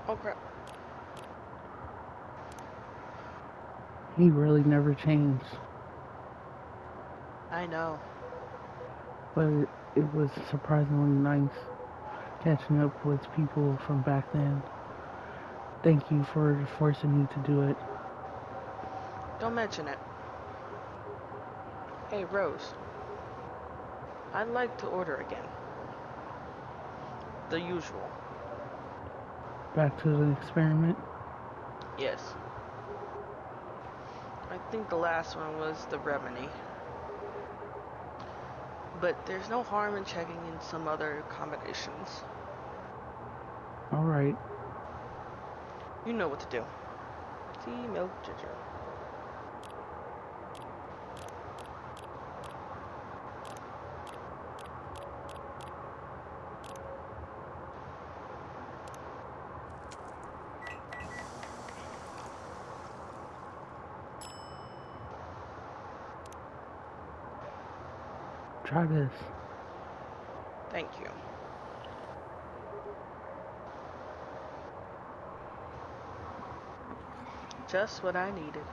Oh crap. He really never changed, I know. but it was surprisingly nice catching up with people from back then. Thank you for forcing me to do it. Don't mention it. Hey, Rose. I'd like to order again. The usual. Back to the experiment. Yes. I think the last one was the remedy. But there's no harm in checking in some other combinations. Alright, You know what to do. Tea, milk, ginger. try this. Thank you. Just what I needed.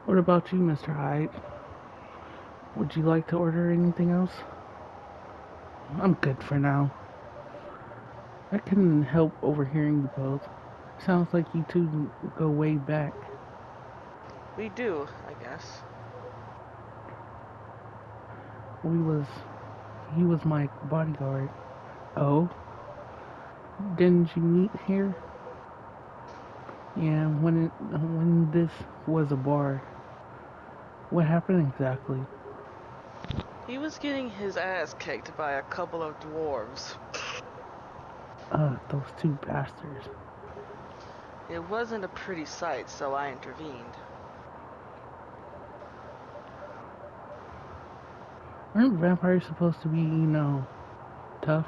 What about you, Mr. Hyde? Would you like to order anything else? I'm good for now. I couldn't help overhearing you both. Sounds like you two go way back. We do, I guess. We was he was my bodyguard. Oh, didn't you meet here? Yeah, when this was a bar. What happened exactly? He was getting his ass kicked by a couple of dwarves. Those two bastards. It wasn't a pretty sight, so I intervened. Aren't vampires supposed to be, tough?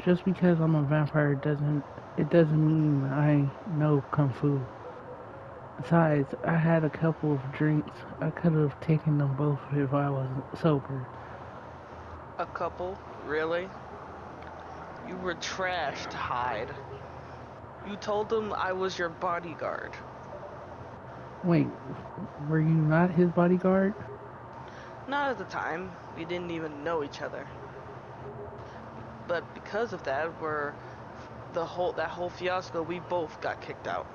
Just because I'm a vampire doesn't mean I know kung fu. Besides, I had a couple of drinks. I could have taken them both if I was sober. A couple? Really? You were trash to hide. You told them I was your bodyguard. Wait, were you not his bodyguard? Not at the time. We didn't even know each other. But because of that, that whole fiasco, we both got kicked out.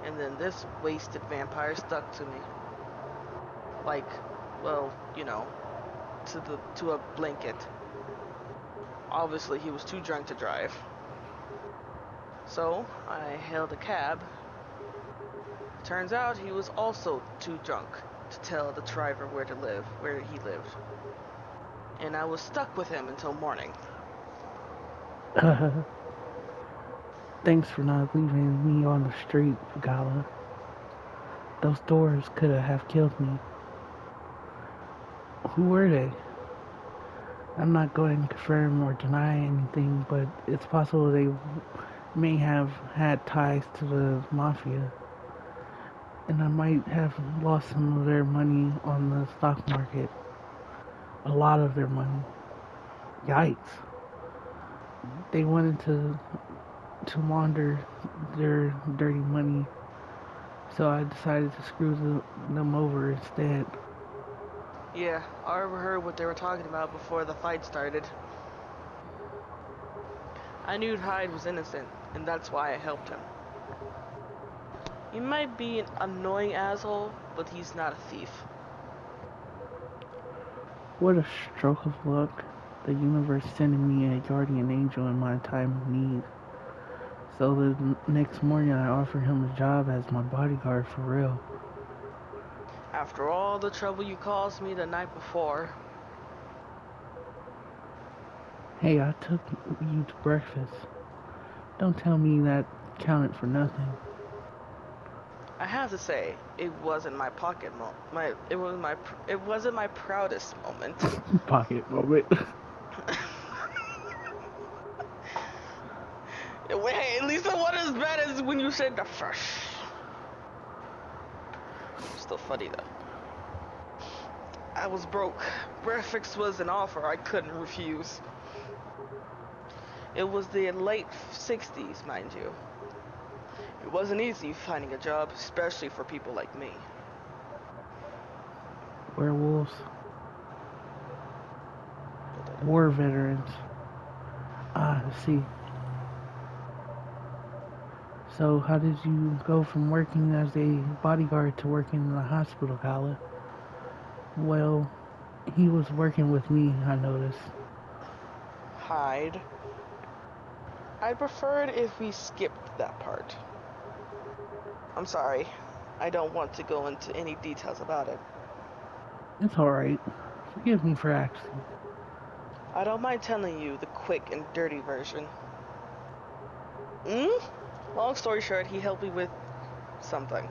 And then this wasted vampire stuck to me. Like, well, to a blanket. Obviously, he was too drunk to drive. So, I hailed a cab. Turns out he was also too drunk to tell the driver where he lived. And I was stuck with him until morning. Thanks for not leaving me on the street, Gala. Those doors could have killed me. Who were they? I'm not going to confirm or deny anything, but it's possible they may have had ties to the mafia, and I might have lost some of their money on the stock market. A lot of their money. Yikes. They wanted to launder their dirty money, so I decided to screw them over instead. Yeah, I overheard what they were talking about before the fight started. I knew Hyde was innocent, and that's why I helped him. He might be an annoying asshole, but he's not a thief. What a stroke of luck. The universe sending me a guardian angel in my time of need. So the next morning I offered him a job as my bodyguard for real. After all the trouble you caused me the night before, Hey, I took you to breakfast. Don't tell me that counted for nothing. I have to say, it wasn't my pocket mo- my it was my pr- it wasn't my proudest moment. Pocket moment. Wait, at least it wasn't as bad as when you said the fresh. Still funny though. I was broke. Breakfast was an offer I couldn't refuse. It was the late 60s, mind you. It wasn't easy finding a job, especially for people like me. Werewolves, war veterans. Ah, I see. So, how did you go from working as a bodyguard to working in the hospital, Kala? Well, he was working with me, I noticed. Hide. I'd prefer it if we skipped that part. I'm sorry. I don't want to go into any details about it. It's alright. Forgive me for asking. I don't mind telling you the quick and dirty version. Hmm? Long story short, he helped me with something.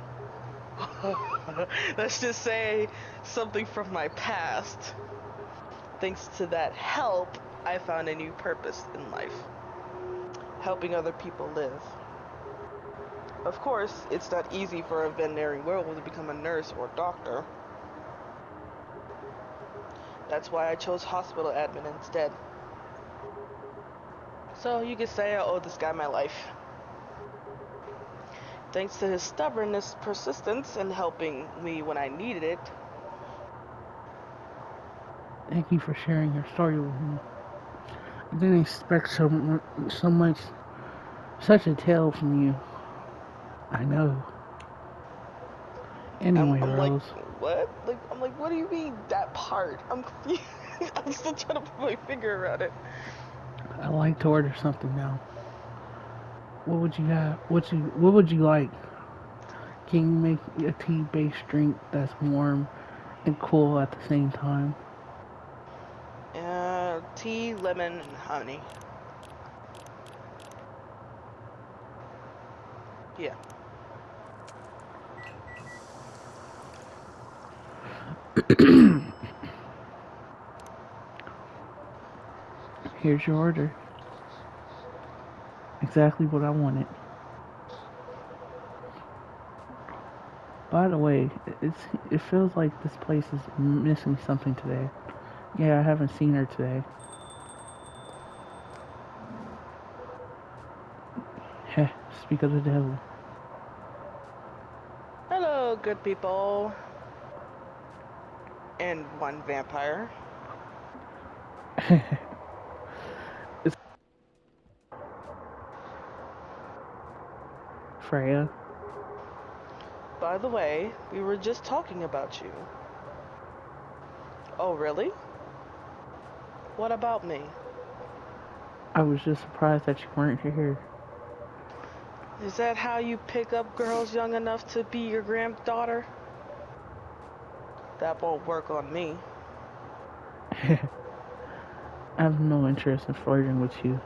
Let's just say something from my past. Thanks to that help, I found a new purpose in life. Helping other people live. Of course, it's not easy for a veterinary werewolf to become a nurse or doctor. That's why I chose hospital admin instead. So you could say I owe this guy my life. Thanks to his stubbornness, persistence, and helping me when I needed it. Thank you for sharing your story with me. I didn't expect so much, such a tale from you. I know. I'm, Anyway, I'm like, Rose, what? I'm like, what do you mean that part? I'm confused. I'm still trying to put my finger around it. I'd like to order something now. What would you have? What would you like? Can you make a tea-based drink that's warm and cool at the same time? Tea, lemon, and honey. Yeah. Here's your order. Exactly what I wanted. By the way, it feels like this place is missing something today. Yeah, I haven't seen her today. Heh, speak of the devil. Hello, good people. And one vampire. It's Freya. By the way, we were just talking about you. Oh, really? What about me? I was just surprised that you weren't here. Is that how you pick up girls young enough to be your granddaughter? That won't work on me. I have no interest in flirting with you.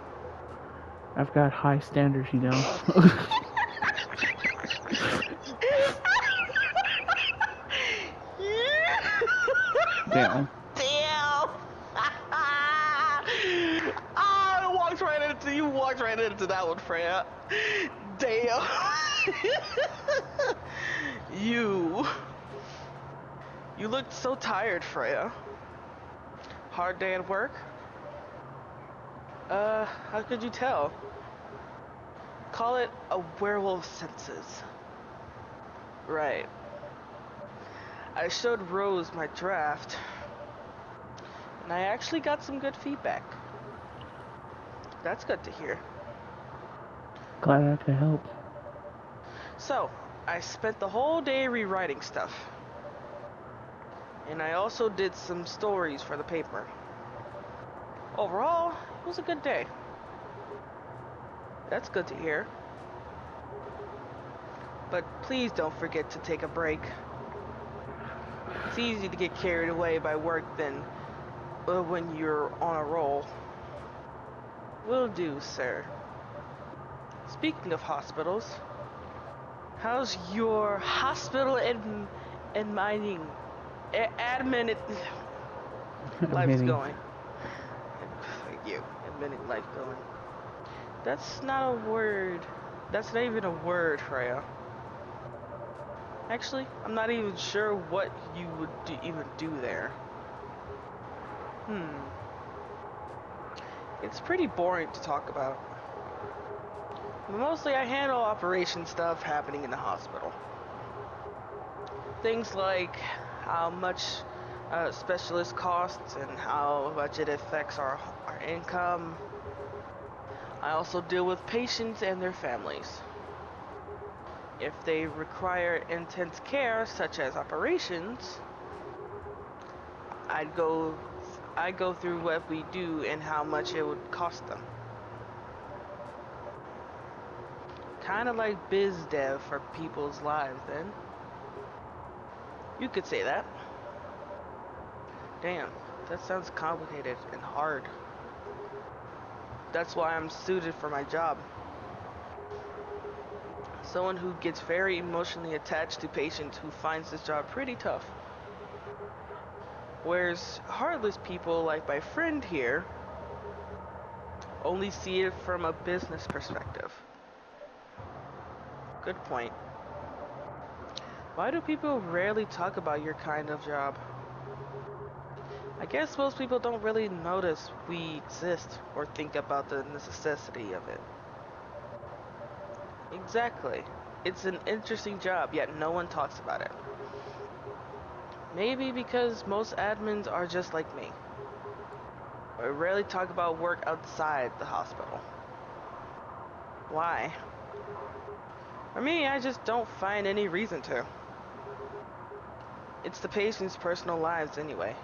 I've got high standards, you know. Damn. Damn! Ah, you walked right into that one, Freya. Damn. you. You looked so tired, Freya. Hard day at work? How could you tell? Call it a werewolf senses. Right. I showed Rose my draft, and I actually got some good feedback. That's good to hear. Glad I could help. So, I spent the whole day rewriting stuff. And I also did some stories for the paper. Overall, it was a good day. That's good to hear. But please don't forget to take a break. It's easy to get carried away by work than when you're on a roll. Will do, sir. Speaking of hospitals, how's your hospital and mining admin life Admitting. going? Thank you. Admitting life going. That's not a word. That's not even a word, Freya. Actually, I'm not even sure what you would even do there. Hmm. It's pretty boring to talk about. But mostly I handle operation stuff happening in the hospital. Things like how much specialist costs and how much it affects our income. I also deal with patients and their families. If they require intense care, such as operations, I'd go I go through what we do and how much it would cost them. Kind of like biz dev for people's lives then. You could say that. Damn, that sounds complicated and hard. That's why I'm suited for my job. Someone who gets very emotionally attached to patients who finds this job pretty tough. Whereas heartless people like my friend here only see it from a business perspective. Good point. Why do people rarely talk about your kind of job? I guess most people don't really notice we exist or think about the necessity of it. Exactly. It's an interesting job, yet no one talks about it. Maybe because most admins are just like me. We rarely talk about work outside the hospital. Why? For me, I just don't find any reason to. It's the patient's personal lives anyway.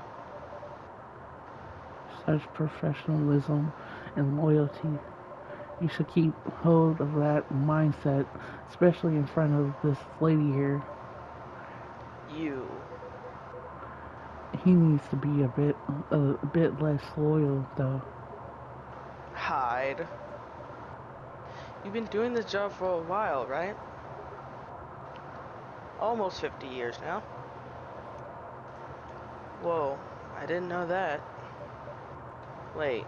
Such professionalism and loyalty. You should keep hold of that mindset, especially in front of this lady here. You. He needs to be a bit less loyal, though. Hide. You've been doing this job for a while, right? Almost 50 years now. Whoa, I didn't know that. Wait,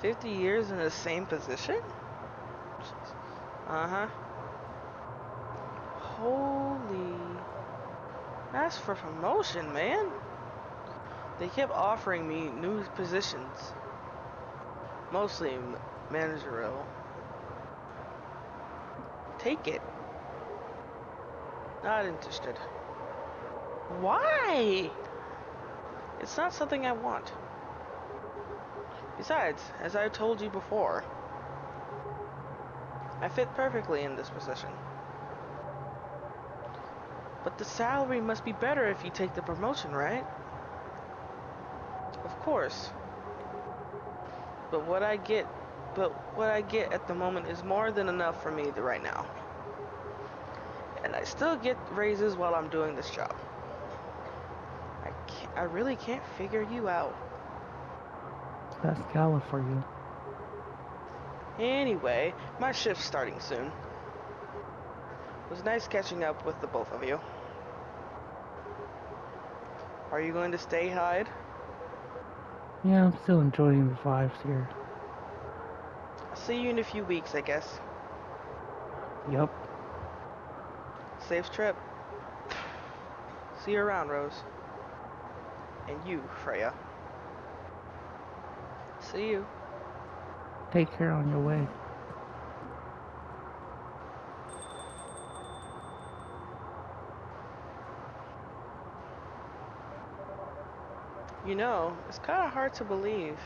50 years in the same position? Jeez. Uh-huh. Holy. That's for promotion, man. They kept offering me new positions, mostly managerial. Take it. Not interested. Why? It's not something I want. Besides, as I told you before, I fit perfectly in this position. But the salary must be better if you take the promotion, right? Of course. But what I get what I get at the moment is more than enough for me right now. And I still get raises while I'm doing this job. I really can't figure you out. That's gala for you. Anyway, my shift's starting soon. It was nice catching up with the both of you. Are you going to stay, Hyde? Yeah, I'm still enjoying the vibes here. I'll see you in a few weeks, I guess. Yup. Safe trip. See you around, Rose. And you, Freya. See you. Take care on your way. You know, it's kind of hard to believe.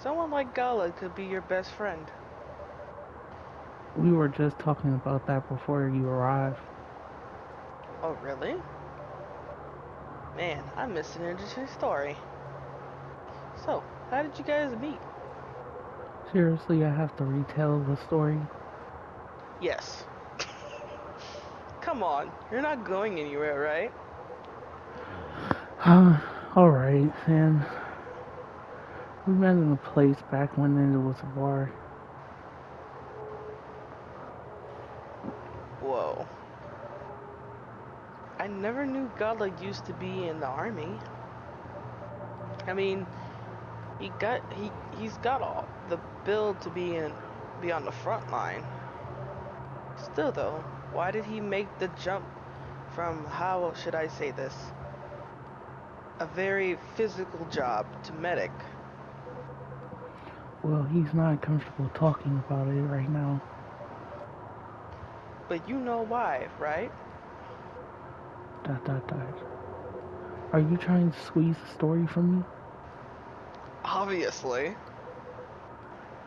Someone like Gala could be your best friend. We were just talking about that before you arrived. Oh, really? Man, I missed an interesting story. So, how did you guys meet? Seriously, I have to retell the story. Yes. Come on, you're not going anywhere, right? Alright, and we met in a place back when it was a bar. Whoa. I never knew Gala used to be in the army. I mean, he's got all the build to be on the front line. Still though, why did he make the jump from how should I say this? A very physical job to medic. Well, he's not comfortable talking about it right now. But you know why, right? Dot dot dot. Are you trying to squeeze a story from me? Obviously.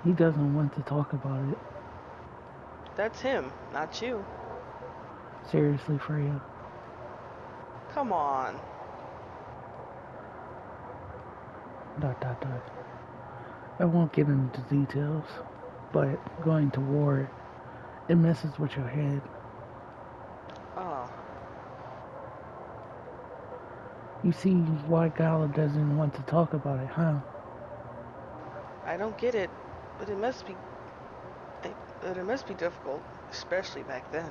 He doesn't want to talk about it. That's him, not you. Seriously, Freya. Come on. Dot dot dot. I won't get into details, but going to war, it messes with your head. Oh, You see why Gala doesn't want to talk about it, huh? I don't get it, but it must be difficult, especially back then.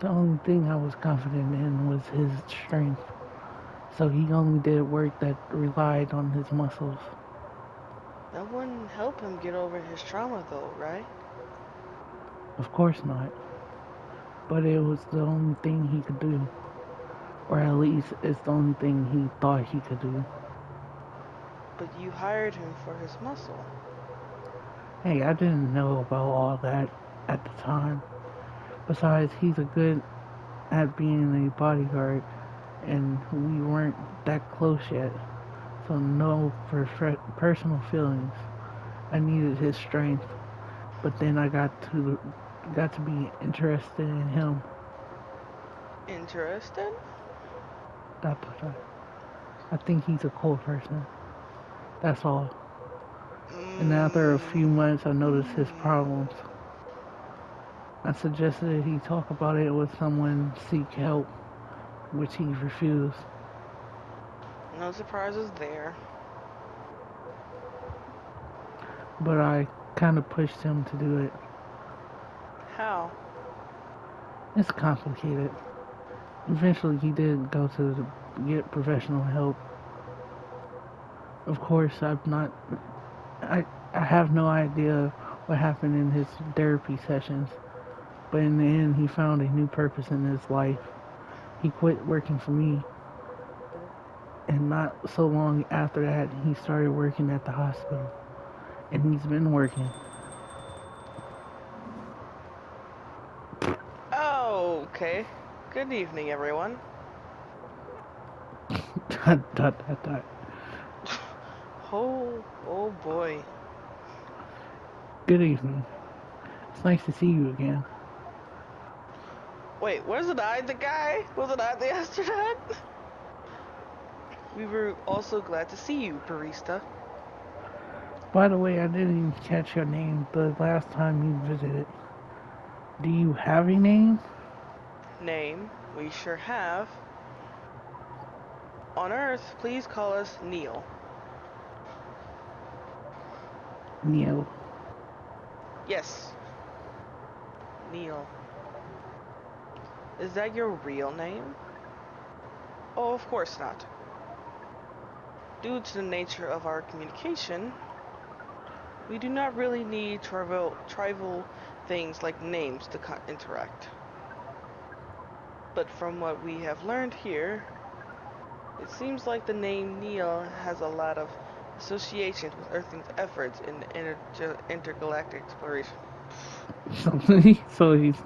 The only thing I was confident in was his strength, so he only did work that relied on his muscles. That wouldn't help him get over his trauma though, right? Of course not, but it was the only thing he could do, or at least it's the only thing he thought he could do. But you hired him for his muscle. Hey, I didn't know about all that at the time. Besides, he's a good at being a bodyguard, and we weren't that close yet, so no personal feelings. I needed his strength, but then I got to be interested in him. Interested? Dot, dot, dot. I think he's a cool person. That's all. And after a few Mm, months, I noticed his hmm. problems. I suggested he talk about it with someone, seek help, which he refused. No surprises there. But I kind of pushed him to do it. How? It's complicated. Eventually, he did go to get professional help. Of course, I'm not. I I have no idea what happened in his therapy sessions, but in the end, he found a new purpose in his life. He quit working for me, and not so long after that, he started working at the hospital, and he's been working. Oh, okay. Good evening, everyone. dot dot dot dot. Oh boy. Good evening. It's nice to see you again. Wait, wasn't I the guy? Wasn't I the astronaut? We were also glad to see you, barista. By the way, I didn't catch your name the last time you visited. Do you have a name? Name, we sure have. On Earth, please call us Neil. Neo. Yes, Neil. Is that your real name? Oh, of course not. Due to the nature of our communication, we do not really need trivial things like names to interact. But from what we have learned here, it seems like the name Neil has a lot of associations with Earthling's efforts in intergalactic exploration. So, so he's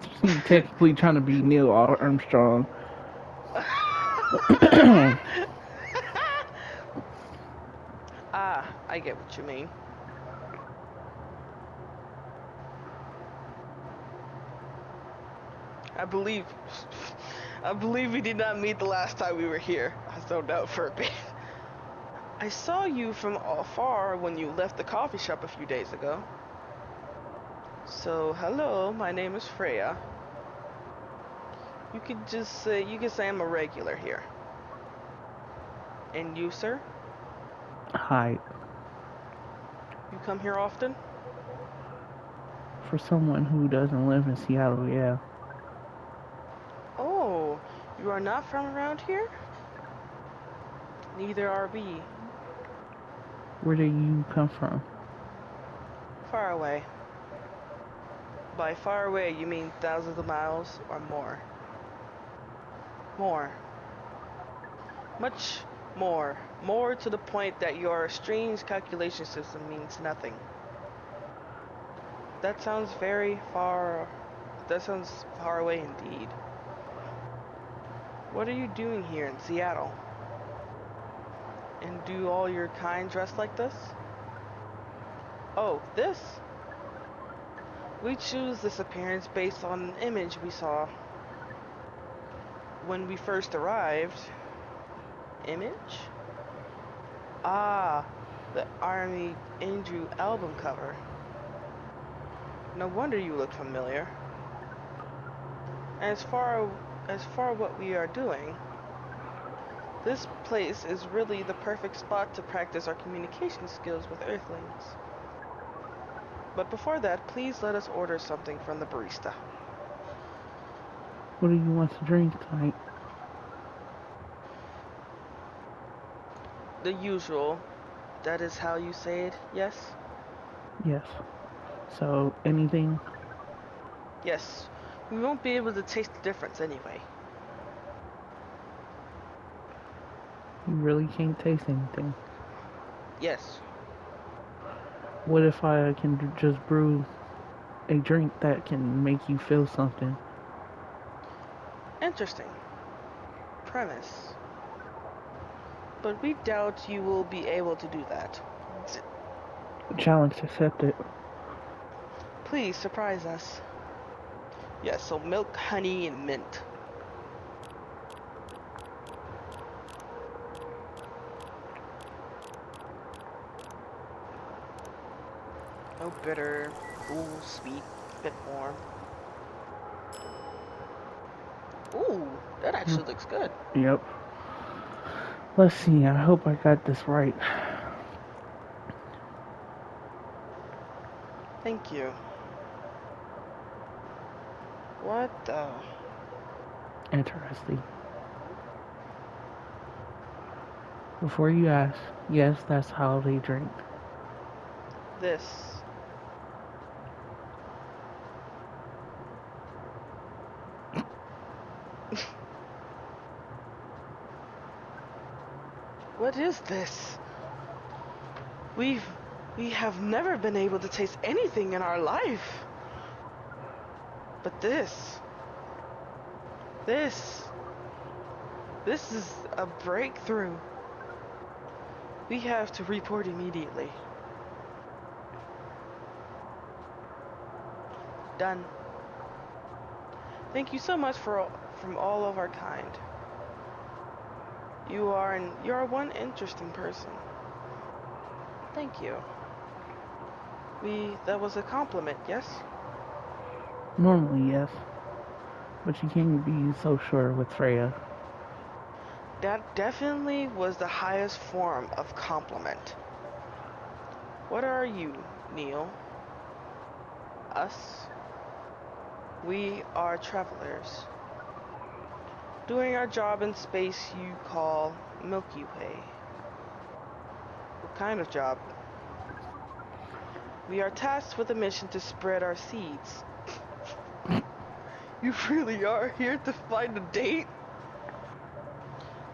technically trying to be Neil Armstrong. Ah, I get what you mean. I believe I believe we did not meet the last time we were here. I zoned out for a bit. I saw you from afar when you left the coffee shop a few days ago. So, hello, my name is Freya. You can say I'm a regular here. And you, sir? Hi. You come here often? For someone who doesn't live in Seattle, yeah. Oh, you are not from around here? Neither are we. Where do you come from? Far away. By far away, you mean thousands of miles or more? More. Much more. More to the point that your strange calculation system means nothing. That sounds very far. That sounds far away indeed. What are you doing here in Seattle? And do all your kind dress like this? Oh, this? We choose this appearance based on an image we saw when we first arrived. Image? Ah, the Army Andrew album cover. No wonder you look familiar. As far what we are doing, this place is really the perfect spot to practice our communication skills with Earthlings. But before that, please let us order something from the barista. What do you want to drink tonight? The usual. That is how you say it, yes? Yes. So, anything? Yes. We won't be able to taste the difference anyway. You really can't taste anything. Yes. What if I can just brew a drink that can make you feel something? Interesting premise. But we doubt you will be able to do that. Challenge accepted. Please surprise us. Yes, so milk, honey, and mint. No bitter, cool, sweet, bit warm. Ooh, that Hmm. actually looks good. Yep. Let's see, I hope I got this right. Thank you. What the? Interesting. Before you ask, yes, that's how they drink. This. What is this? We've we have never been able to taste anything in our life. But this, this is a breakthrough. We have to report immediately. Done. Thank you so much from all of our kind. You are one interesting person. Thank you. That was a compliment, yes? Normally, yes, but you can't be so sure with Freya. That definitely was the highest form of compliment. What are you, Neil? Us? We are travelers. Doing our job in space you call Milky Way. What kind of job? We are tasked with a mission to spread our seeds. You really are here to find a date?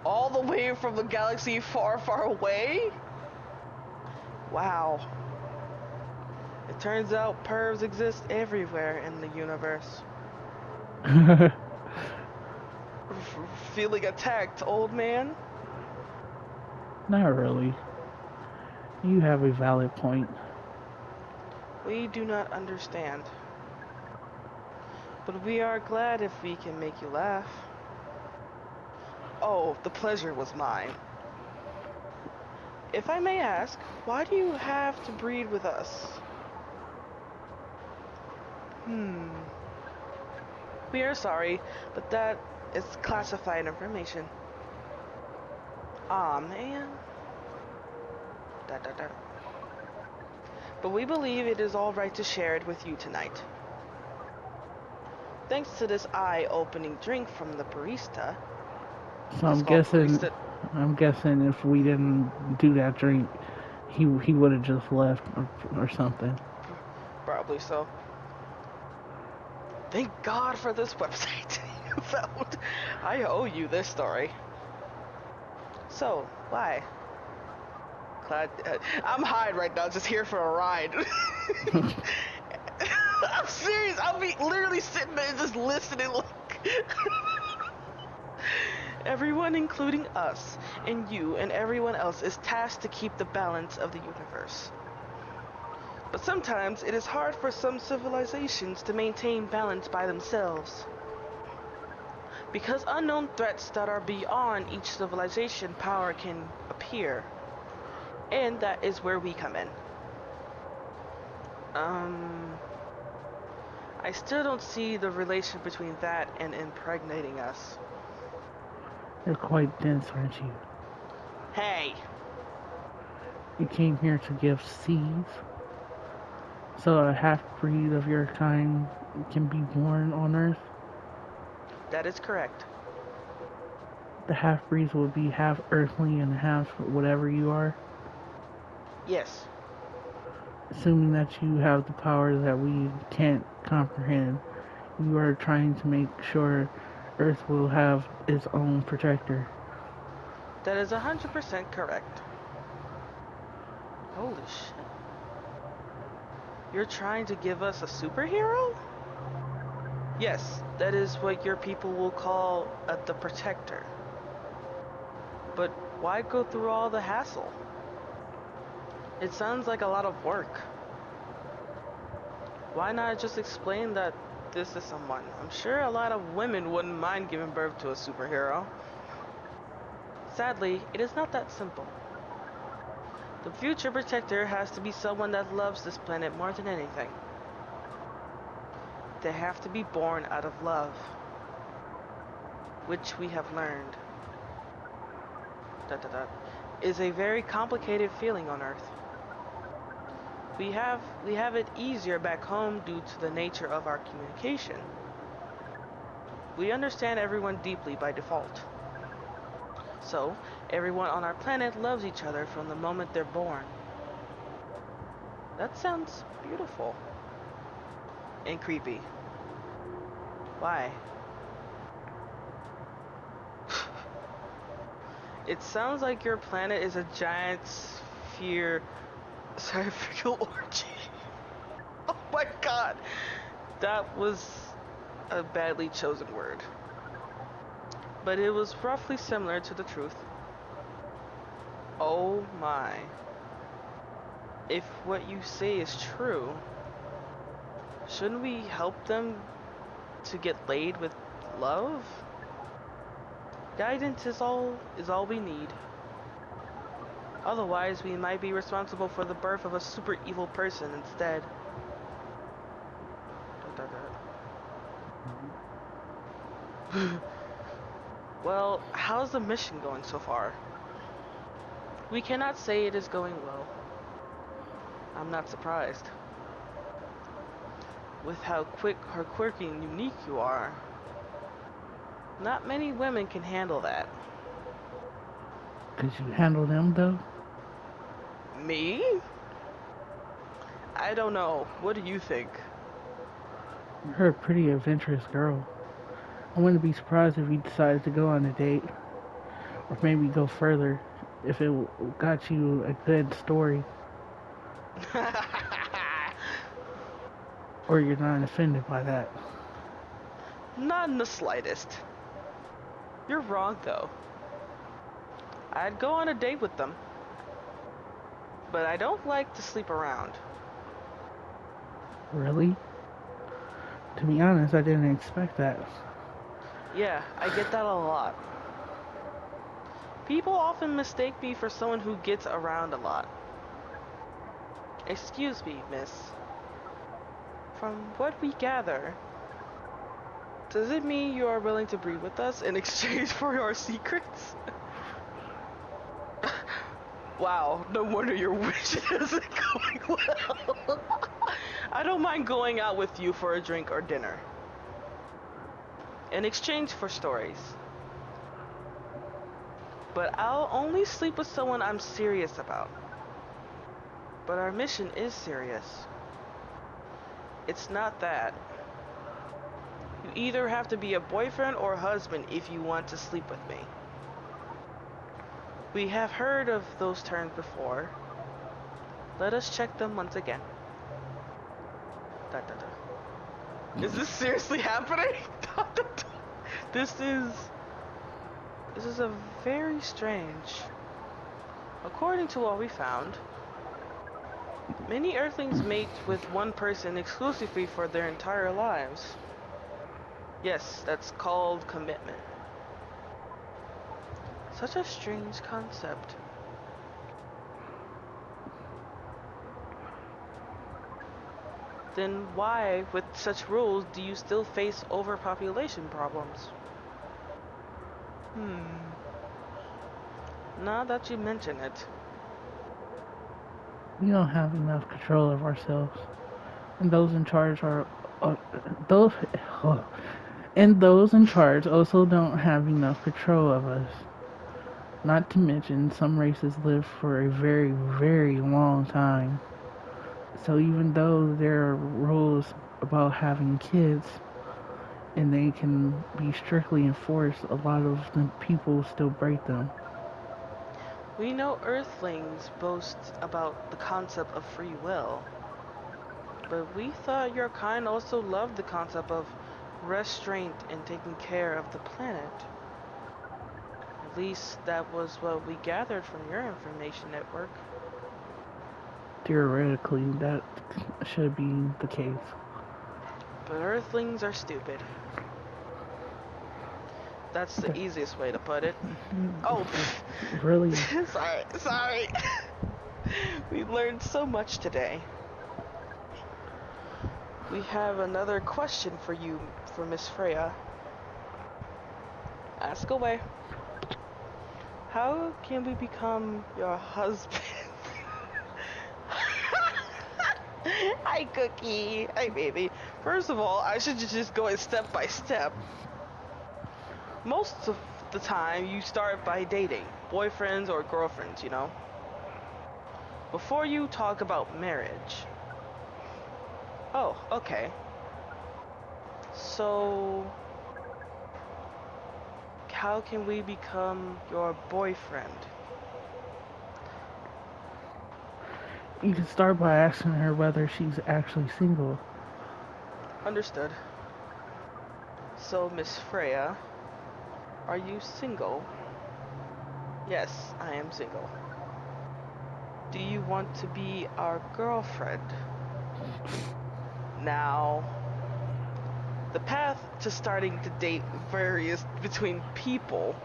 All the way from a galaxy far, far away? Wow. It turns out pervs exist everywhere in the universe. Feeling attacked, old man? Not really. You have a valid point. We do not understand. But we are glad if we can make you laugh. Oh, the pleasure was mine. If I may ask, why do you have to breed with us? Hmm. We are sorry, but that is classified information. Aw, man. Da da da. But we believe it is all right to share it with you tonight. Thanks to this eye-opening drink from the barista. So It is called barista. I'm guessing if we didn't do that drink, he would have just left or something. Probably so. Thank God for this website you found. I owe you this story. So, why? Glad I'm high right now, just here for a ride. I'm serious. I'll be literally sitting there just listening. Like everyone, including us and you and everyone else, is tasked to keep the balance of the universe. But sometimes it is hard for some civilizations to maintain balance by themselves. Because unknown threats that are beyond each civilization power can appear. And that is where we come in. Um, I still don't see the relation between that and impregnating us. You're quite dense, aren't you? Hey, You came here to give seeds, so a half breed of your kind can be born on Earth. that is correct. The half breeds will be half earthly and half whatever you are. Yes, Assuming that you have the power that we can't comprehend, you are trying to make sure Earth will have its own protector. that is 100% correct. Holy shit. You're trying to give us a superhero? Yes, that is what your people will call the protector. But why go through all the hassle? It sounds like a lot of work. Why not just explain that this is someone? I'm sure a lot of women wouldn't mind giving birth to a superhero. Sadly, it is not that simple. The future protector has to be someone that loves this planet more than anything. They have to be born out of love, which we have learned dot, dot, dot, is a very complicated feeling on Earth. We have it easier back home due to the nature of our communication. We understand everyone deeply by default. So, everyone on our planet loves each other from the moment they're born. That sounds beautiful and creepy. Why? It sounds like your planet is a giant sphere spherical orgy. Oh my god. That was a badly chosen word. But it was roughly similar to the truth. Oh my. If what you say is true, shouldn't we help them to get laid with love? Guidance is all we need. Otherwise, we might be responsible for the birth of a super evil person instead. Dot, dot, dot. Well, how's the mission going so far? We cannot say it is going well. I'm not surprised. With how quick or quirky and unique you are. Not many women can handle that. Could you handle them though? Me? I don't know. What do you think? You're a pretty adventurous girl. I wouldn't be surprised if you decided to go on a date, or maybe go further if it got you a good story, or you're not offended by that. Not in the slightest. You're wrong, though. I'd go on a date with them, but I don't like to sleep around. Really? To be honest, I didn't expect that. Yeah, I get that a lot. People often mistake me for someone who gets around a lot. Excuse me, miss. From what we gather, does it mean you are willing to breed with us in exchange for our secrets? Wow, no wonder your wish isn't going well. I don't mind going out with you for a drink or dinner. In exchange for stories. But I'll only sleep with someone I'm serious about. But our mission is serious. It's not that. You either have to be a boyfriend or a husband if you want to sleep with me. We have heard of those terms before. Let us check them once again. Da, da, da. Is this seriously happening? This is this is a very strange. According to what we found, many Earthlings mate with one person exclusively for their entire lives. Yes, that's called commitment. Such a strange concept. Then why, with such rules, do you still face overpopulation problems? Hmm. Now that you mention it, We don't have enough control of ourselves, and those in charge are those. And those in charge also don't have enough control of us. Not to mention, some races live for a very, very long time. So even though there are rules about having kids and they can be strictly enforced, a lot of the people still break them. we know Earthlings boast about the concept of free will, but we thought your kind also loved the concept of restraint and taking care of the planet. At least that was what we gathered from your information network. Theoretically, that should be the case. But Earthlings are stupid. That's the That, easiest way to put it. Oh, really, sorry. We learned so much today. We have another question for you, for Miss Freya. Ask away. How can we become your husband? Hi, Cookie. Hi, baby. First of all, I should just go step by step. Most of the time, you start by dating, boyfriends or girlfriends, before you talk about marriage. Oh, okay. So, how can we become your boyfriend? you can start by asking her whether she's actually single. Understood. So, Miss Freya, are you single? Yes, I am single. Do you want to be our girlfriend? Now, the path to starting to date varies between people,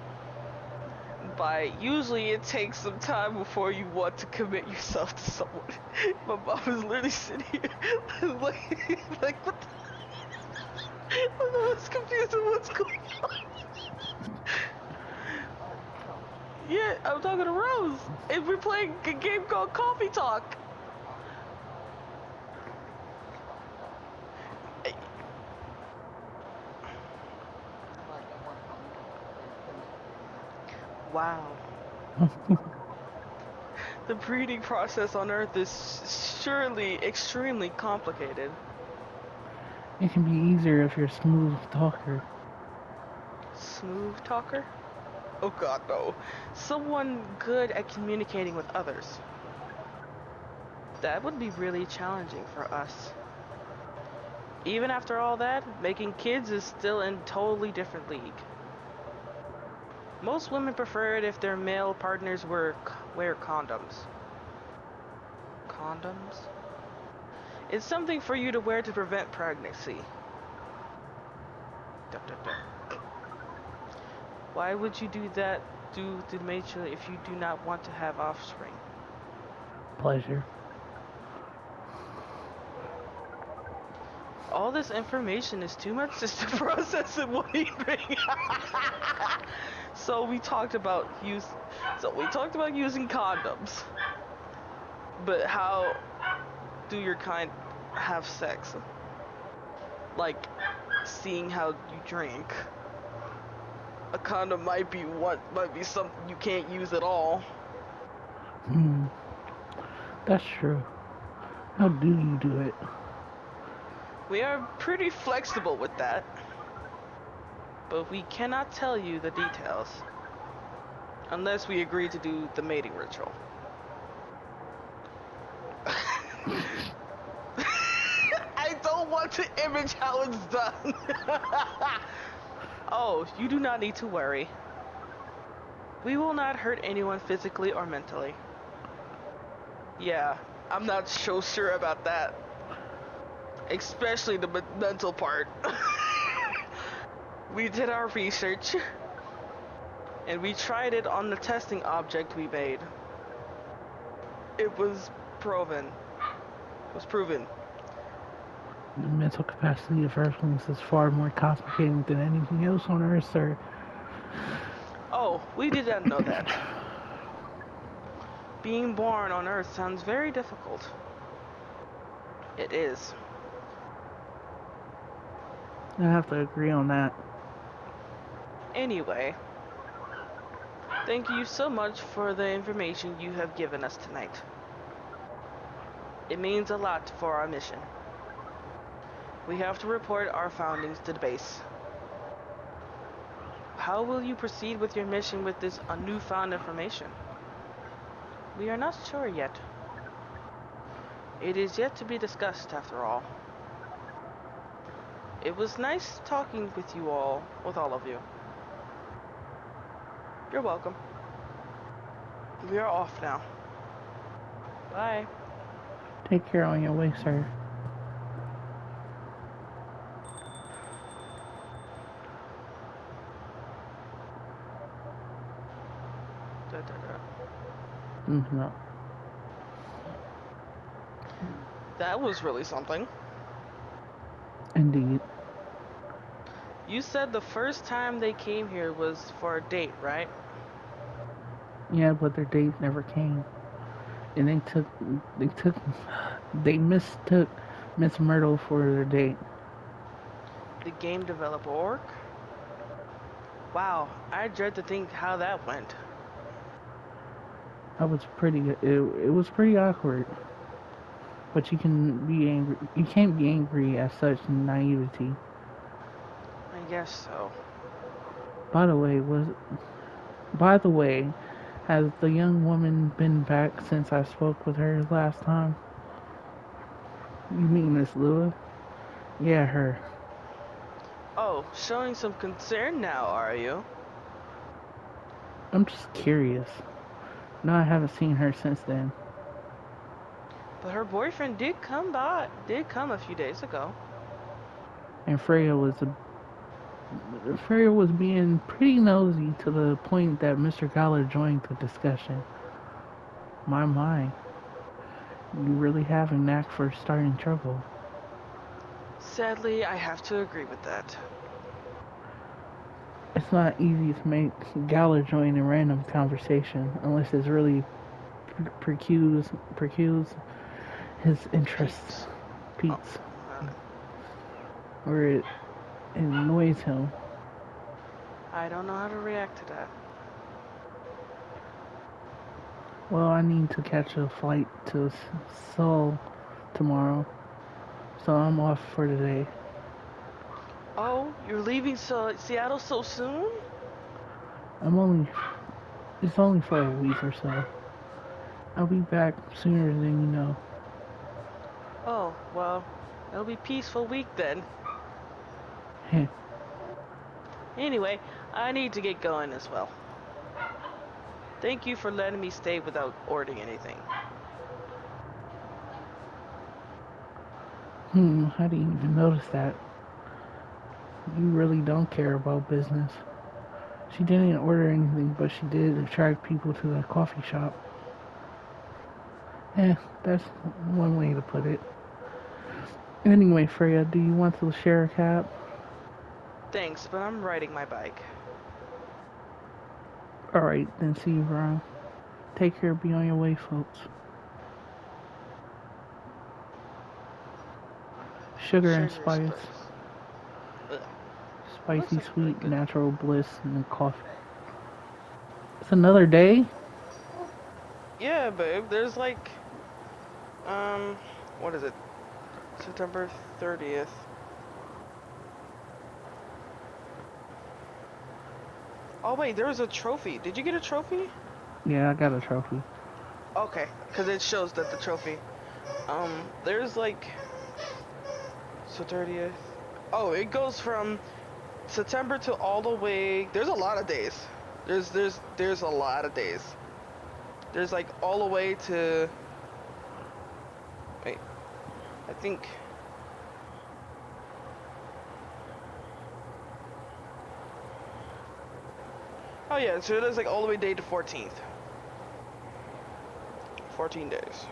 but usually it takes some time before you want to commit yourself to someone. My mom is literally sitting here like what the I'm almost confused with what's going on. Yeah, I'm talking to Rose, and we're playing a game called Coffee Talk. Wow. The breeding process on Earth is surely extremely complicated. It can be easier if you're a smooth talker. Smooth talker? Oh god, no. Someone good at communicating with others. That would be really challenging for us. Even after all that, making kids is still in totally different league. Most women prefer it if their male partners wear condoms. Condoms? It's something for you to wear to prevent pregnancy. Dun, dun, dun. Why would you do that to make sure if you do not want to have offspring? Pleasure. All this information is too much just to process in one evening. so we talked about use so we talked about using condoms. But how do your kind have sex? Like seeing how you drink. A condom might be something you can't use at all. Hmm, that's true. How do you do it? We are pretty flexible with that, but we cannot tell you the details. Unless we agree to do the mating ritual. I don't want to image how it's done. Oh, you do not need to worry. We will not hurt anyone physically or mentally. Yeah, I'm not so sure about that. Especially the mental part. We did our research, and we tried it on the testing object we made. It was proven. It was proven. The mental capacity of Earthlings is far more complicated than anything else on Earth, sir. Oh, we didn't know that. Being born on Earth sounds very difficult. It is. I have to agree on that. Anyway, thank you so much for the information you have given us tonight. It means a lot for our mission. We have to report our findings to the base. How will you proceed with your mission with this newfound information? We are not sure yet. It is yet to be discussed, after all. It was nice talking with all of you. You're welcome. We are off now. Bye. Take care on your way, sir. Da, da, da. No. That was really something. Indeed. You said the first time they came here was for a date, right? Yeah, but their date never came. And they mistook Miss Myrtle for their date. The game developer orc? Wow, I dread to think how that went. That was it was pretty awkward. But you can be angry. You can't be angry at such naivety. I guess so. By the way, was by the way, has the young woman been back since I spoke with her last time? You mean Miss Lua? Yeah, her. Oh, showing some concern now, are you? I'm just curious. No, I haven't seen her since then. But her boyfriend did come a few days ago. And Freya was being pretty nosy to the point that Mr. Gala joined the discussion. My, you really have a knack for starting trouble. Sadly, I have to agree with that. It's not easy to make Gala join a random conversation unless it really precludes his interests, Pete's. Oh, Pete's, got it. or it annoys him. I don't know how to react to that. Well, I need to catch a flight to Seoul tomorrow, so I'm off for today. Oh, you're leaving Seattle so soon? I'm only, it's only for a week or so. I'll be back sooner than you know. Oh, well, it'll be peaceful week then. Heh. Anyway, I need to get going as well. Thank you for letting me stay without ordering anything. How do you even notice that? You really don't care about business. She didn't order anything, but she did attract people to the coffee shop. Eh, that's one way to put it. Anyway, Freya, do you want to share a cab? Thanks, but I'm riding my bike. Alright, then see you around. Take care, be on your way, folks. Sugar and Sugar spice. spice. Ugh. It looks Spicy, like a really sweet, good. natural bliss, and coffee. It's another day? Yeah, babe. There's like, um, what is it? September 30th. Oh wait, there was a trophy. Did you get a trophy? Yeah, I got a trophy. Okay, because it shows that the trophy. There's like so 30th. Oh, it goes from September to all the way. There's a lot of days. There's a lot of days. There's like all the way to. Wait, I think. Oh yeah, so there's like all the way day to 14th. 14 days.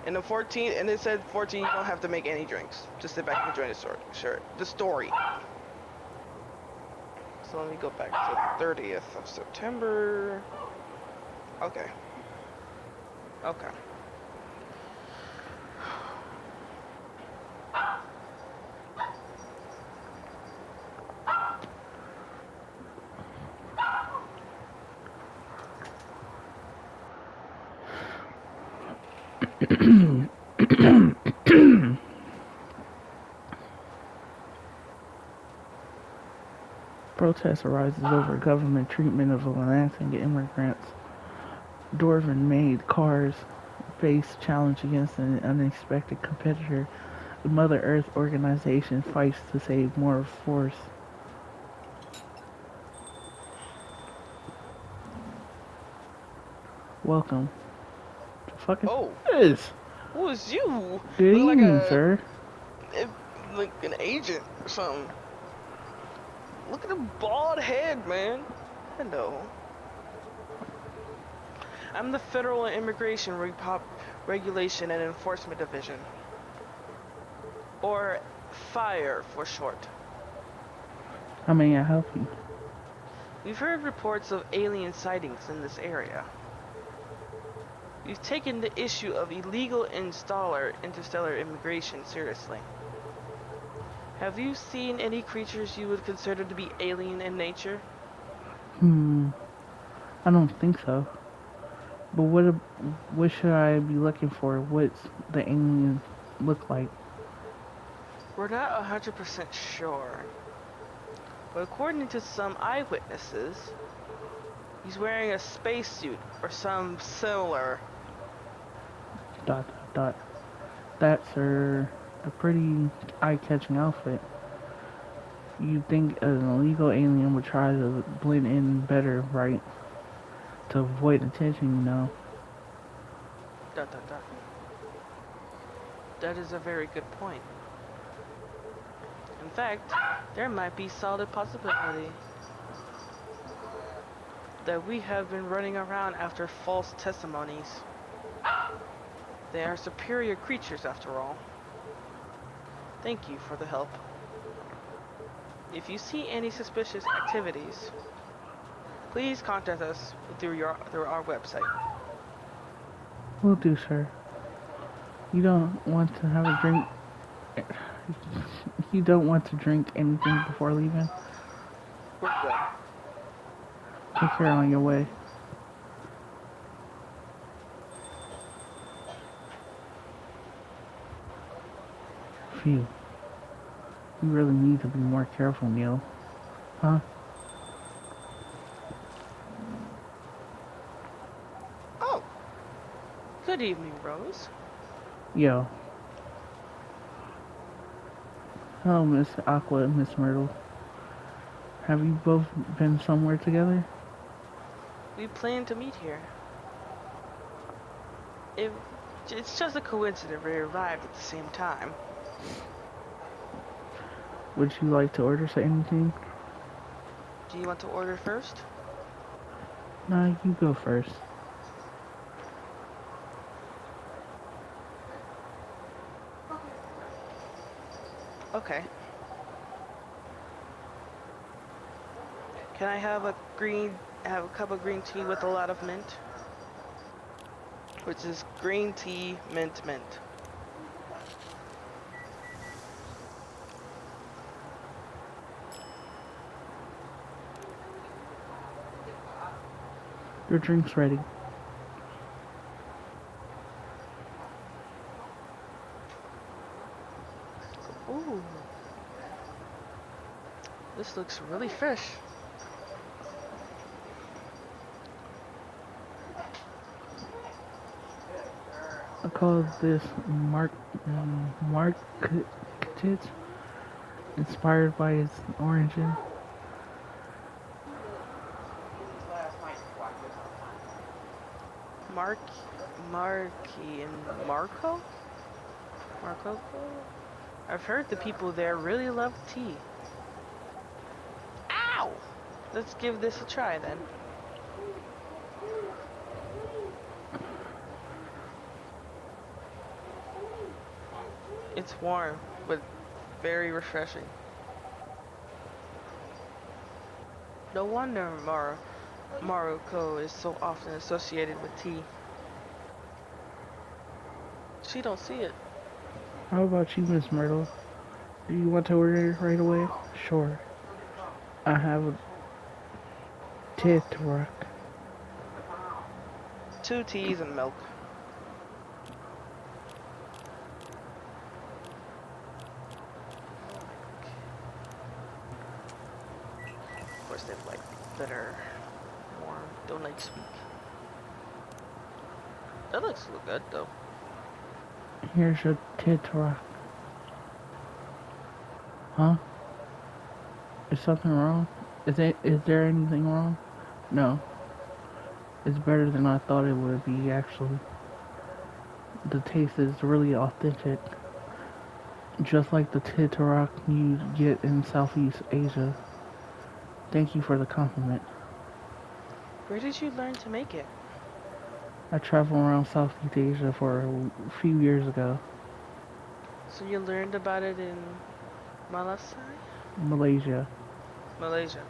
And the 14th, and it said 14, you don't have to make any drinks. Just sit back and enjoy the story. Sure, the story. So let me go back to 30th of September. Okay. Okay. Protest arises over government treatment of Lansing immigrants. Dwarven-made cars face challenge against an unexpected competitor. The Mother Earth organization fights to save more force. Welcome. The fuck is Oh, this? who is you? Good Look like evening, sir. like an agent or something. Look at the bald head, man. Hello. I'm the Federal Immigration Regulation and Enforcement Division, or FIRE for short. How may I help you? We've heard reports of alien sightings in this area. We've taken the issue of illegal interstellar immigration seriously. Have you seen any creatures you would consider to be alien in nature? I don't think so. But what should I be looking for? What's the alien look like? We're not 100% sure, but according to some eyewitnesses, he's wearing a spacesuit or some similar. Dot dot dot. That's a pretty eye-catching outfit. You'd think an illegal alien would try to blend in better, right? To avoid attention, you know. Dot dot dot. That is a very good point. In fact, there might be solid possibility that we have been running around after false testimonies. They are superior creatures after all. Thank you for the help. If you see any suspicious activities, please contact us through our website. Will do, sir. You don't want to have a drink. You don't want to drink anything before leaving. We're good. Take care on your way. Phew. You really need to be more careful, Neil. Huh? Oh, good evening, Rose. Yo. Hello, Miss Aqua and Miss Myrtle. Have you both been somewhere together? We plan to meet here. It, it's just a coincidence we arrived at the same time. Would you like to order anything? Do you want to order first? Nah, you go first. Okay. Can I have a cup of green tea with a lot of mint? Which is green tea, mint. Your drink's ready. Ooh. This looks really fresh. calls this market, inspired by its origin. Mark, Marky, and Marco? Marco? I've heard the people there really love tea. Ow! Let's give this a try then. It's warm, but very refreshing. No wonder Maroko is so often associated with tea. She don't see it. How about you, Miss Myrtle? Do you want to order it right away? Sure. I have a tit rock. 2 teas and milk. Of course, they like bitter, warm. Don't like sweet. That looks good though. Here's your tit rock. Huh? Is something wrong? Is there anything wrong? No. It's better than I thought it would be, actually. The taste is really authentic. Just like the tit rock you get in Southeast Asia. Thank you for the compliment. Where did you learn to make it? I traveled around Southeast Asia for a few years ago. So you learned about it in Malaysia? Malaysia. Malaysia.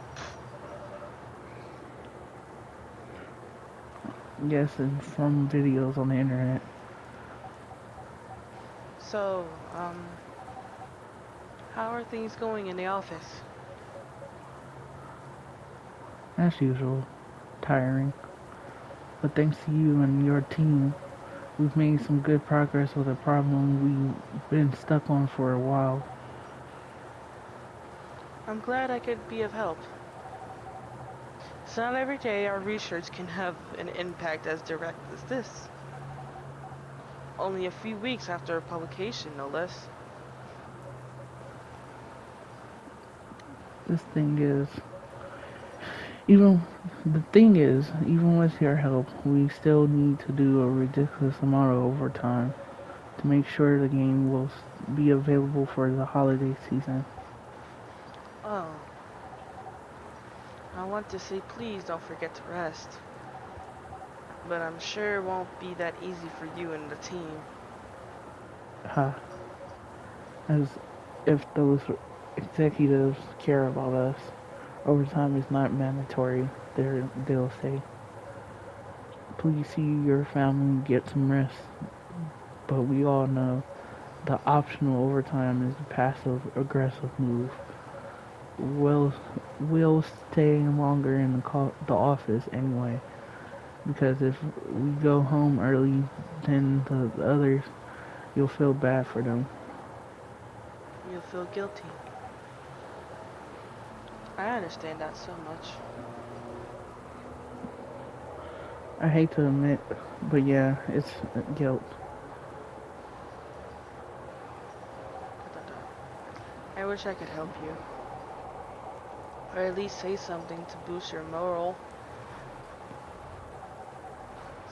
Yes, and from videos on the internet. So, how are things going in the office? As usual, tiring. But thanks to you and your team, we've made some good progress with a problem we've been stuck on for a while. I'm glad I could be of help. It's not every day our research can have an impact as direct as this. Only a few weeks after publication, no less. This thing is, even the thing is, even with your help, we still need to do a ridiculous amount of overtime to make sure the game will be available for the holiday season. Oh, I want to say please don't forget to rest. But I'm sure it won't be that easy for you and the team. Ha. As if those executives care about us. Overtime is not mandatory, they'll say. Please see your family, get some rest. But we all know the optional overtime is a passive aggressive move. We'll, we'll stay longer in the office anyway. Because if we go home early, then the others, you'll feel bad for them. You'll feel guilty. I understand that so much. I hate to admit, but yeah, it's guilt. I wish I could help you. Or at least say something to boost your morale.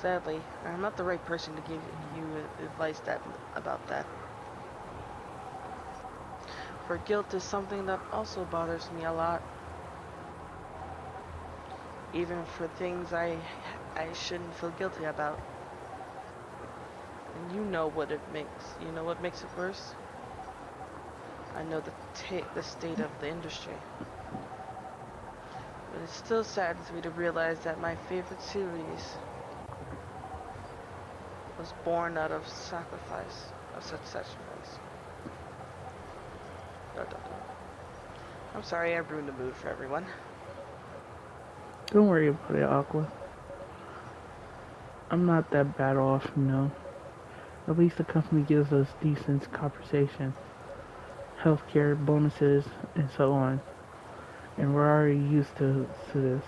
Sadly, I'm not the right person to give you advice about that. For guilt is something that also bothers me a lot. Even for things I shouldn't feel guilty about. And you know what it makes. You know what makes it worse? I know the state of the industry. But it still saddens me to realize that my favorite series was born out of sacrifice, of such sacrifice. I'm sorry I ruined the mood for everyone. Don't worry about it, Aqua. I'm not that bad off, you know. At least the company gives us decent compensation, healthcare, bonuses, and so on. And we're already used to this.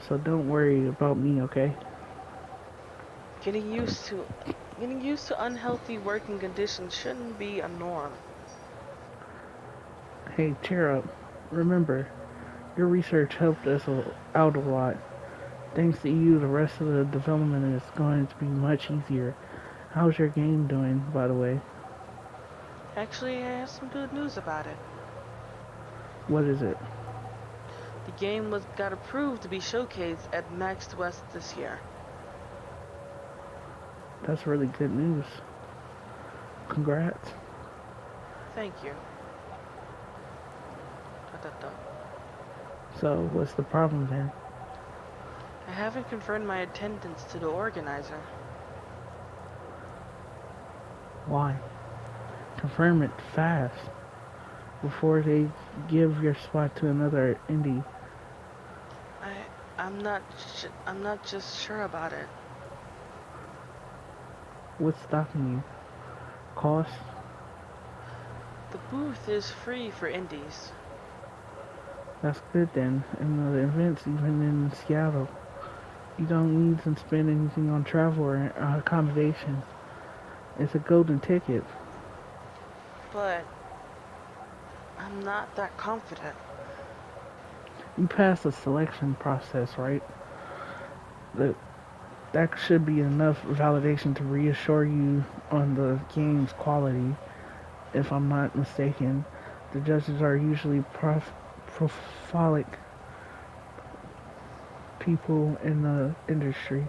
So don't worry about me, okay? Getting used to getting used to unhealthy working conditions shouldn't be a norm. Hey, cheer up. Remember, your research helped us out a lot. Thanks to you, the rest of the development is going to be much easier. How's your game doing, by the way? Actually, I have some good news about it. What is it? The game was got approved to be showcased at Max West this year. That's really good news. Congrats. Thank you. Da, da, da. So, what's the problem then? I haven't confirmed my attendance to the organizer. Why? Confirm it fast before they give your spot to another indie. I I'm not just sure about it. What's stopping you? Cost? The booth is free for indies. That's good then. And the events, even in Seattle, you don't need to spend anything on travel or accommodations. It's a golden ticket. But I'm not that confident. You passed the selection process, right? That that should be enough validation to reassure you on the game's quality. If I'm not mistaken, the judges are usually prolific people in the industry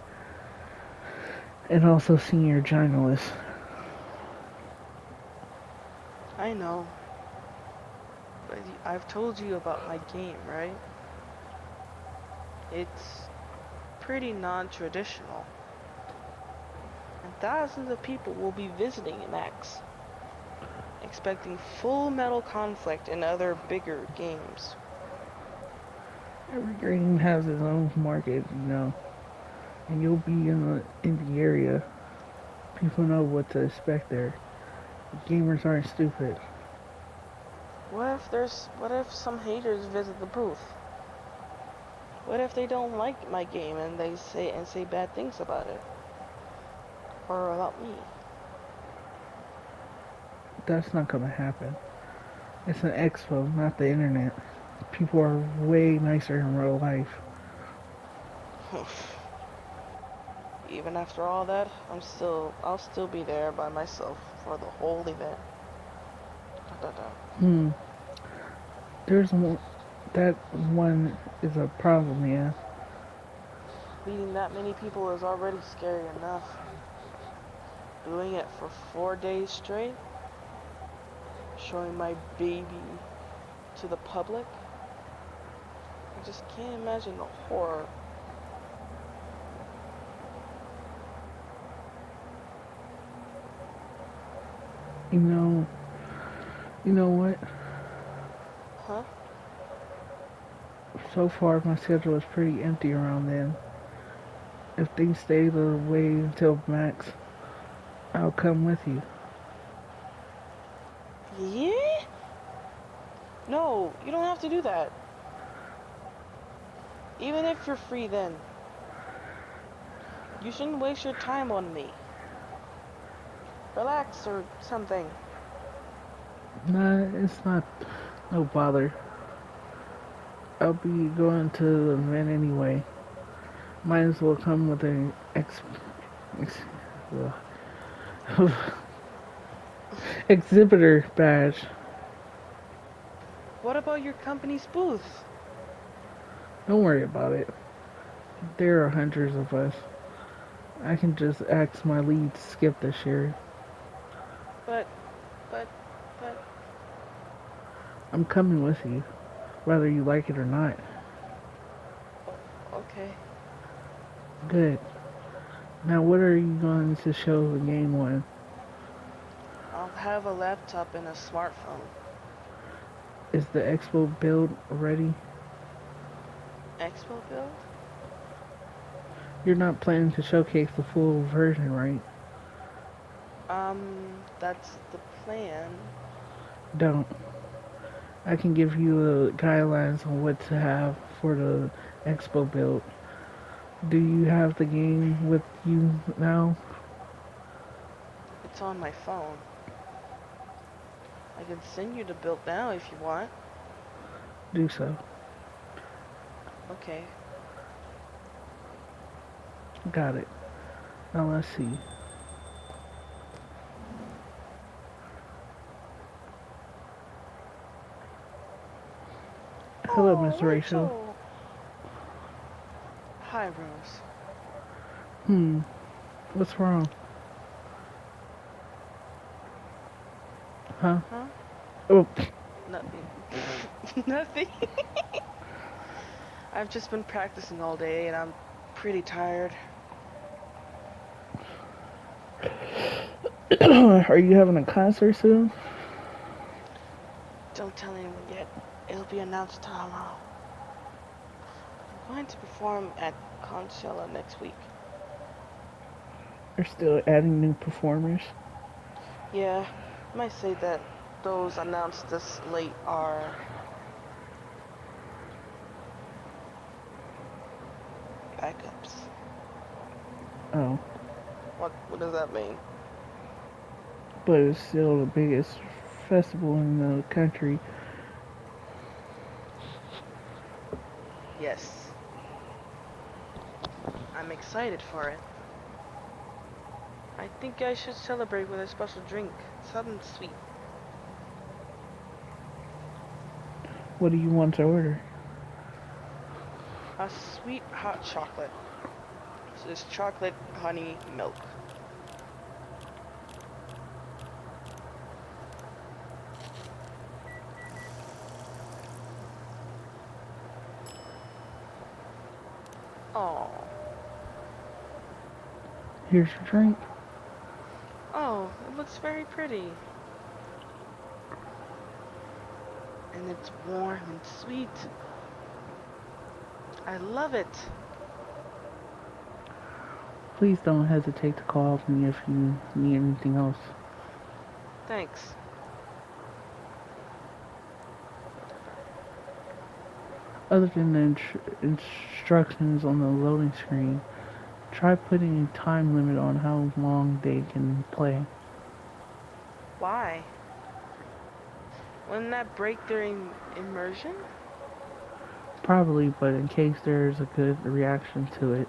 and also senior journalists. I know, but I've told you about my game, right? It's pretty non-traditional, and thousands of people will be visiting Max, expecting full metal conflict and other bigger games. Every game has its own market, and you'll be in the area. People know what to expect there. Gamers aren't stupid. What if some haters visit the booth? What if they don't like my game and they say bad things about it or about me? That's not gonna happen. It's an expo, not the internet. People are way nicer in real life. Even after all that, I'll still be there by myself for the whole event. Da, da, da. Hmm. There's one. That one is a problem, yeah. Meeting that many people is already scary enough. Doing it for 4 days straight, showing my baby to the public, I just can't imagine the horror. You know. You know what? Huh? So far, my schedule is pretty empty around then. If things stay the way until max, I'll come with you. Yeah? No, you don't have to do that. Even if you're free then, you shouldn't waste your time on me. Relax or something. Nah, it's not no bother. I'll be going to the event anyway. Might as well come with an ex, exhibitor badge. What about your company's booth? Don't worry about it. There are hundreds of us. I can just ask my lead to skip this year. But, but, but, I'm coming with you, whether you like it or not. okay. Good. Now, what are you going to show the game on? I'll have a laptop and a smartphone. Is the expo build ready? Expo build? You're not planning to showcase the full version, right? That's the plan. Don't. I can give you the guidelines on what to have for the expo build. Do you have the game with you now? It's on my phone. I can send you the build now if you want. Do so. Okay. Got it. Now let's see. Hello, Oh, Miss Rachel. Rachel. Hi, Rose. Hmm. What's wrong? Huh? Huh? Oh, Nothing. Nothing. I've just been practicing all day and I'm pretty tired. are you having a concert soon? Don't tell anyone yet. It'll be announced tomorrow. I'm going to perform at Coachella next week. They're still adding new performers. Yeah, I might say that those announced this late are backups. Oh, What does that mean? but it's still the biggest festival in the country. Yes, I'm excited for it. I think I should celebrate with a special drink, something sweet. What do you want to order? A sweet hot chocolate. So it's chocolate honey milk. Oh, Here's your drink. oh, it looks very pretty. And it's warm and sweet. I love it. Please don't hesitate to call me if you need anything else. Thanks. Other than the instructions on the loading screen, try putting a time limit on how long they can play. Why? Wouldn't that break their immersion? Probably, but in case there's a good reaction to it,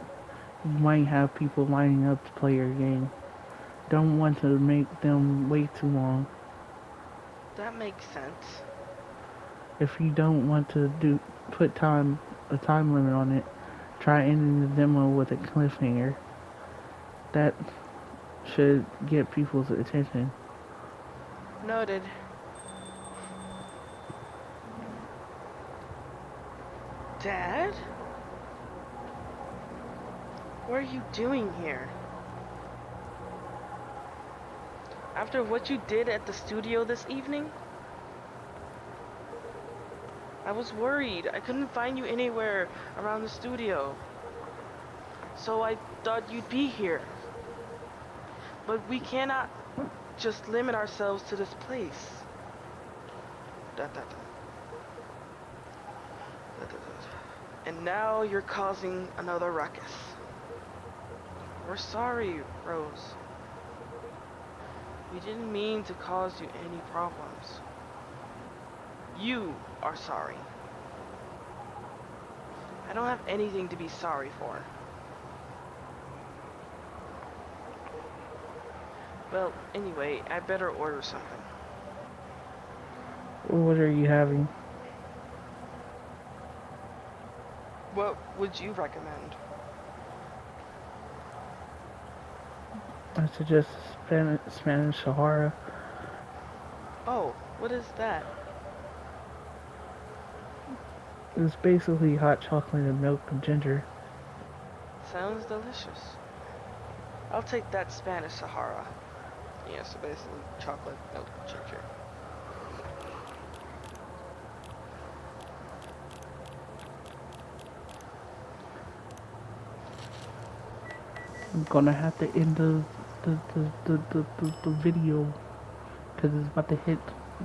you might have people lining up to play your game. Don't want to make them wait too long. That makes sense. If you don't want to put a time limit on it, try ending the demo with a cliffhanger. That should get people's attention. Noted. Dad? What are you doing here? After what you did at the studio this evening? I was worried. I couldn't find you anywhere around the studio. So I thought you'd be here. But we cannot just limit ourselves to this place. Da, da, da. Da, da, da. And now you're causing another ruckus. We're sorry, Rose. We didn't mean to cause you any problems. You are sorry. I don't have anything to be sorry for. Well, anyway, I better order something. What are you having? What would you recommend? I suggest Spanish Sahara. Oh, what is that? It's basically hot chocolate and milk and ginger. Sounds delicious. I'll take that Spanish Sahara. Yeah, so basically chocolate, milk, ginger. I'm gonna have to end the video because it's about to hit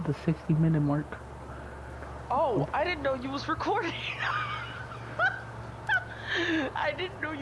the 60-minute mark. Oh, I didn't know you was recording. I didn't know you